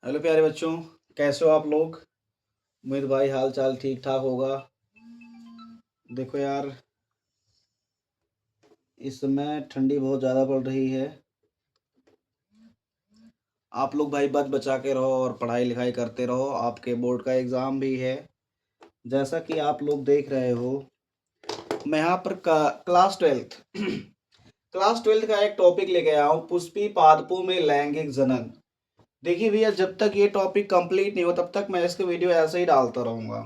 Hello प्यारे बच्चों, कैसे हो आप लोग। उम्मीद भाई हाल चाल ठीक ठाक होगा। देखो यार, इस समय ठंडी बहुत ज़्यादा पड़ रही है। आप लोग भाई बच बचा के रहो और पढ़ाई लिखाई करते रहो। आपके बोर्ड का एग्ज़ाम भी है। जैसा कि आप लोग देख रहे हो, मैं यहाँ पर क्लास ट्वेल्थ क्लास ट्वेल्थ का एक टॉपिक लेके आया हूँ, पुष्पी पादपों में लैंगिक जनन। देखिए भैया, जब तक ये टॉपिक कंप्लीट नहीं हो तब तक मैं इसके वीडियो ऐसे ही डालता रहूँगा।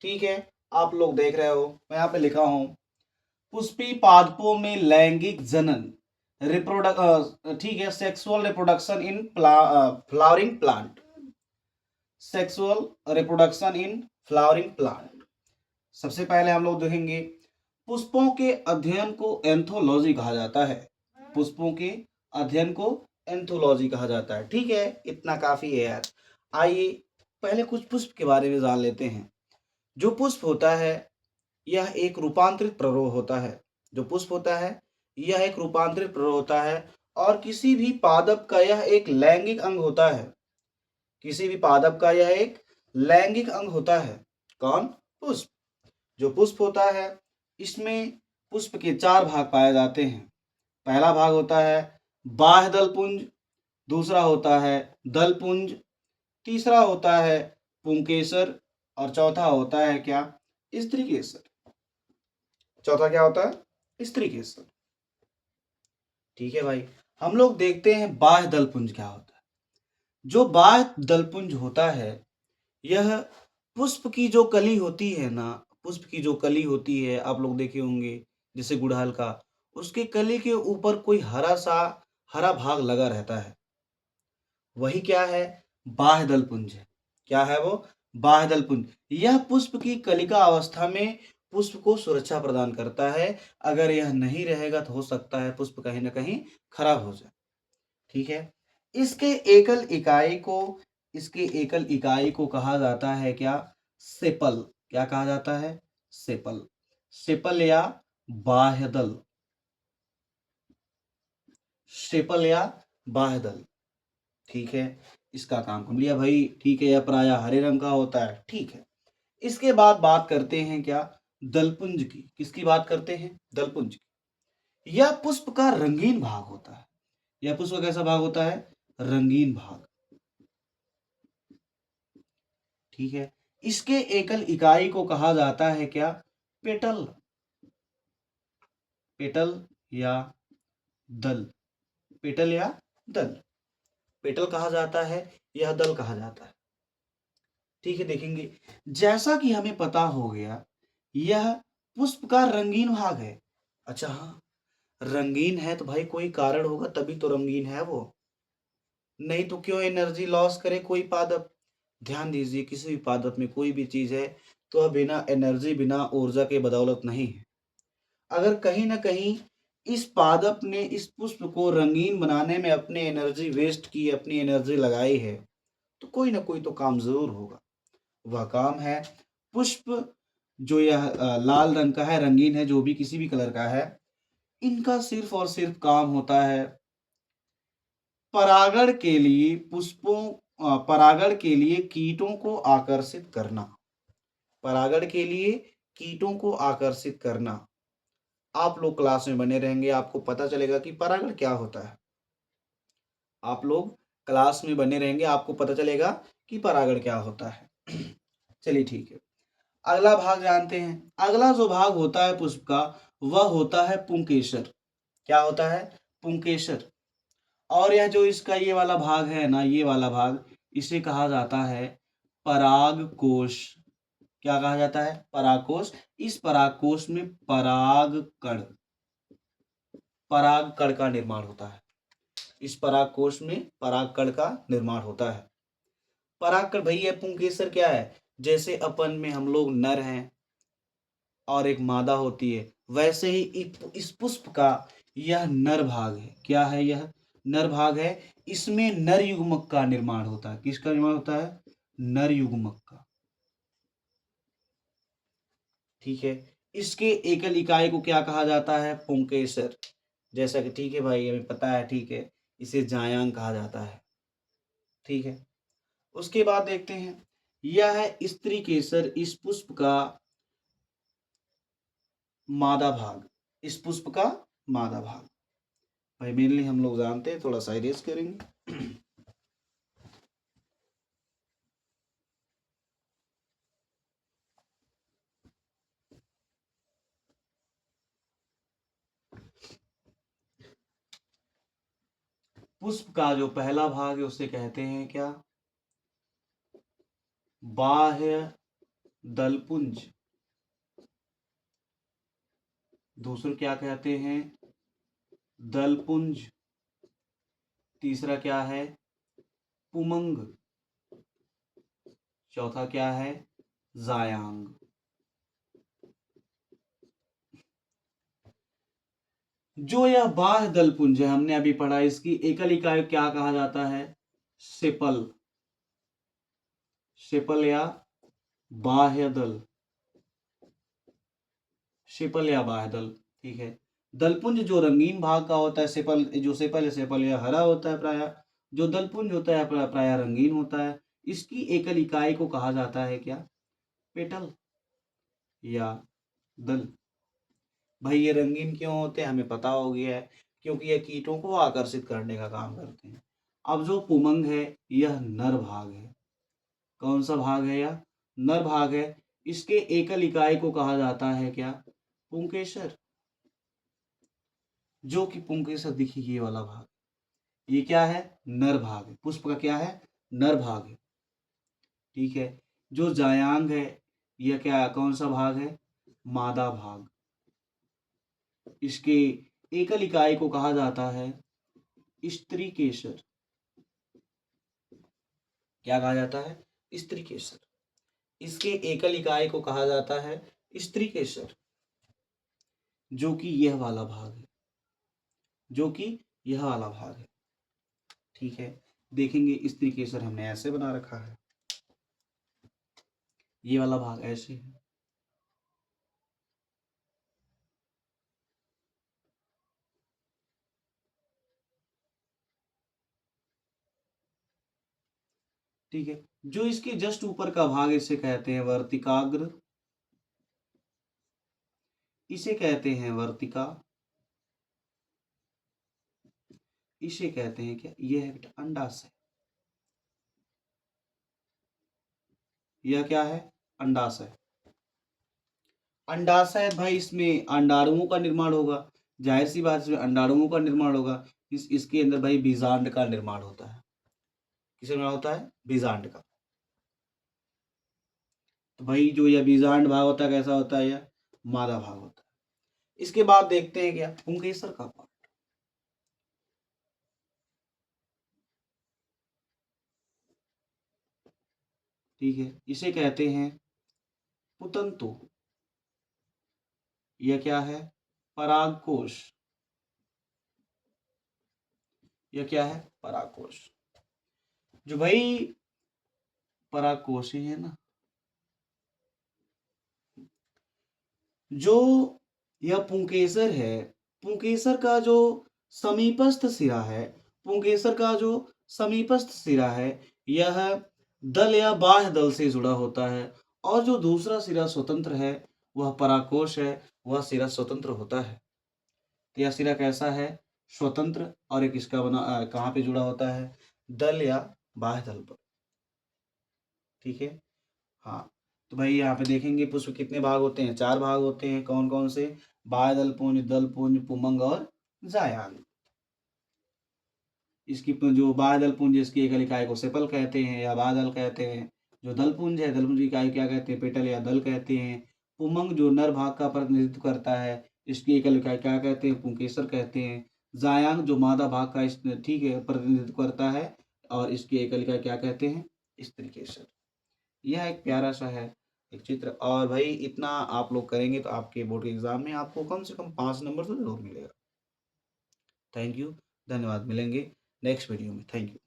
ठीक है, आप लोग देख रहे हो, मैं यहाँ पे लिखा हूँ पुष्पी पादपों में लैंगिक जनन, ठीक है, sexual reproduction in flowering plant. Sexual reproduction in flowering plant. सबसे पहले हम लोग देखेंगे, पुष्पों के अध्ययन को एंथोलॉजी कहा जाता है। पुष्पों के अध्ययन को एंथोलॉजी कहा जाता है। ठीक है, इतना काफी है यार। आइए पहले कुछ पुष्प के बारे में जान लेते हैं। जो पुष्प होता है यह एक रूपांतरित प्ररोह होता है। जो पुष्प होता है यह एक रूपांतरित प्ररोह होता है और किसी भी पादप का यह एक लैंगिक अंग होता है। किसी भी पादप का यह एक लैंगिक अंग होता है। कौन? पुष्प। जो पुष्प होता है इसमें पुष्प के चार भाग पाए जाते हैं। पहला भाग होता है बाह्य दलपुंज, दूसरा होता है दलपुंज, तीसरा होता है पुंकेसर और चौथा होता है क्या? स्त्रीकेसर। चौथा क्या होता है? स्त्रीकेसर। ठीक है भाई, हम लोग देखते हैं बाह्य दलपुंज क्या होता है। जो बाह्य दलपुंज होता है यह पुष्प की जो कली होती है ना, पुष्प की जो कली होती है आप लोग देखे होंगे, जैसे गुड़हल का, उसके कली के ऊपर कोई हरा भाग लगा रहता है। वही क्या है? बाह्य दलपुंज है। क्या है वो? बाह्य दलपुंज। यह पुष्प की कलिका अवस्था में पुष्प को सुरक्षा प्रदान करता है। अगर यह नहीं रहेगा तो हो सकता है पुष्प कहीं ना कहीं खराब हो जाए। ठीक है, इसके एकल इकाई को इसके एकल इकाई को कहा जाता है क्या? सेपल। क्या कहा जाता है? सेपल। सेपल या बाह्यदल। सेपल या बाह्यदल। ठीक है, इसका काम कर लिया भाई। ठीक है, यह प्रायः हरे रंग का होता है। ठीक है, इसके बाद बात करते हैं क्या? दलपुंज की। किसकी बात करते हैं? दलपुंज की। यह पुष्प का रंगीन भाग होता है। यह पुष्प का कैसा भाग होता है? रंगीन भाग। ठीक है, इसके एकल इकाई को कहा जाता है क्या? पेटल। पेटल या दल। पेटल या दल। पेटल कहा जाता है, यह दल कहा जाता है। ठीक है, देखेंगे जैसा कि हमें पता हो गया यह पुष्प का रंगीन भाग है। अच्छा हाँ, रंगीन है तो भाई कोई कारण होगा तभी तो रंगीन है वो। नहीं तो क्यों एनर्जी लॉस करे कोई पादप। ध्यान दीजिए, किसी भी पादप में कोई भी चीज है तो वह बिना एनर्जी, बिना ऊर्जा के बदौलत नहीं है। अगर कहीं ना कहीं इस पादप ने इस पुष्प को रंगीन बनाने में अपनी एनर्जी वेस्ट की, अपनी एनर्जी लगाई है, तो कोई ना कोई तो काम जरूर होगा। वह काम है पुष्प। जो यह लाल रंग का है, रंगीन है, जो भी किसी भी कलर का है, इनका सिर्फ और सिर्फ काम होता है परागण के लिए, परागण के लिए कीटों को आकर्षित करना। परागण के लिए कीटों को आकर्षित करना। आप लोग क्लास में बने रहेंगे, आपको पता चलेगा कि परागण क्या होता है। आप लोग क्लास में बने रहेंगे, आपको पता चलेगा कि परागण क्या होता है। चलिए ठीक है, अगला भाग जानते हैं। अगला जो भाग होता है पुष्प का, वह होता है पुंकेसर। क्या होता है? पुंकेसर। और यह जो इसका ये वाला भाग है ना, ये वाला भाग, इसे कहा जाता है परागकोश। क्या कहा जाता है? परागकोश। इस परागकोश में पराग कण का निर्माण होता है। इस परागकोश में पराग कण का निर्माण होता है। पराग कण भैया पुंकेसर क्या है? जैसे अपन में हम लोग नर हैं और एक मादा होती है, वैसे ही इस पुष्प का यह नर भाग है। क्या है? यह नर भाग है। इसमें नर युग्मक का निर्माण होता है। किसका निर्माण होता है? नर युग्मक का। ठीक है, इसके एकल इकाई को क्या कहा जाता है? पुंकेसर। जैसा कि ठीक है भाई, हमें पता है। ठीक है, इसे जायांग कहा जाता है। ठीक है, उसके बाद देखते हैं, यह है स्त्री केसर, इस पुष्प का मादा भाग, इस पुष्प का मादा भाग। भाई मेनली हम लोग जानते हैं, थोड़ा सा इरेज करेंगे। पुष्प का जो पहला भाग है उसे कहते हैं क्या? बाह्य दलपुंज। दूसरा क्या कहते हैं? दलपुंज। तीसरा क्या है? पुमंग। चौथा क्या है? जायांग। जो यह बाह्य दलपुंज है, हमने अभी पढ़ा, इसकी एकल इकाई क्या कहा जाता है? सेपल। सेपल या बाह्य दल, सेपल या बाह्य दल। ठीक है। दलपुंज जो रंगीन भाग का होता है, सेपल जो सेपल है, सेपल या हरा होता है प्राय। जो दलपुंज होता है प्राय रंगीन होता है। इसकी एकल इकाई को कहा जाता है क्या? पेटल या दल। भाई ये रंगीन क्यों होते हैं हमें पता हो गया है, क्योंकि ये कीटों को आकर्षित करने का काम करते हैं। अब जो पुमंग है यह नर भाग है। कौन सा भाग है? यह नर भाग है। इसके एकल इकाई को कहा जाता है क्या? पुंकेसर। जो कि पुंकेसर दिखी ये वाला भाग, ये क्या है? नर भाग है। पुष्प का क्या है? नर भाग है। ठीक है। जो जायांग है यह क्या, कौन सा भाग है? मादा भाग। इसके एकल इकाई को कहा जाता है स्त्री केसर। क्या कहा जाता है? स्त्री केसर। इसके एकल इकाई को कहा जाता है स्त्री केसर, जो कि यह वाला भाग है, जो कि यह वाला भाग है। ठीक है। देखेंगे स्त्री केसर हमने ऐसे बना रखा है, ये वाला भाग ऐसे है। ठीक है। जो इसके जस्ट ऊपर का भाग, इसे कहते हैं वर्तिकाग्र। इसे कहते हैं वर्तिका। इसे कहते हैं क्या? यह है बेटा अंडाशय। यह क्या है? अंडाशय। अंडाशय भाई, इसमें अंडाणुओं का निर्माण होगा। जाहिर सी बात, इसमें अंडाणुओं का निर्माण होगा। इसके अंदर भाई बीजांड का निर्माण होता है। किसका निर्माण होता है? बीजांड का। तो भाई जो यह बीजांड भाग होता है कैसा होता है? यह मादा भाग होता है। इसके बाद देखते हैं क्या, पुंकेसर का पार्ट। ठीक है। इसे कहते हैं पुतंतु। यह क्या है? परागकोश। यह क्या है? परागकोश। जो भाई परागकोश ही है ना, जो यह पुंकेसर है, पुंकेसर का जो समीपस्थ सिरा है, पुंकेसर का जो समीपस्थ सिरा है, यह दल या बाह्य दल से जुड़ा होता है। और जो दूसरा सिरा स्वतंत्र है, वह पराकोश है, वह सिरा स्वतंत्र होता है। तो यह सिरा कैसा है? स्वतंत्र। और एक इसका बना कहाँ पे जुड़ा होता है? दल या बाह्य दल पर। ठीक है। हाँ। तो भाई यहाँ पे देखेंगे पुष्प कितने भाग होते हैं? 4 भाग होते हैं। कौन कौन से? बाह्य दल पुंज, पुमंग और जायांग। इसकी जो बाह्य दल पुंज, इसकी एकल इकाई को सेपल कहते हैं या बादल कहते हैं। जो दल पुंज है, दल पुंज की इकाई क्या कहते हैं? पेटल या दल कहते हैं। पुमंग जो नर भाग का प्रतिनिधित्व करता है, इसकी एकल इकाई क्या कहते हैं? पुंकेसर कहते हैं। जायांग जो मादा भाग का ठीक है प्रतिनिधित्व करता है, और इसकी एकल इकाई क्या कहते हैं? स्त्रीकेसर। यह एक प्यारा सा है एक चित्र। और भाई इतना आप लोग करेंगे तो आपके बोर्ड के एग्जाम में आपको कम से कम 5 नंबर तो जरूर मिलेगा। Thank you. धन्यवाद। मिलेंगे नेक्स्ट वीडियो में। Thank you.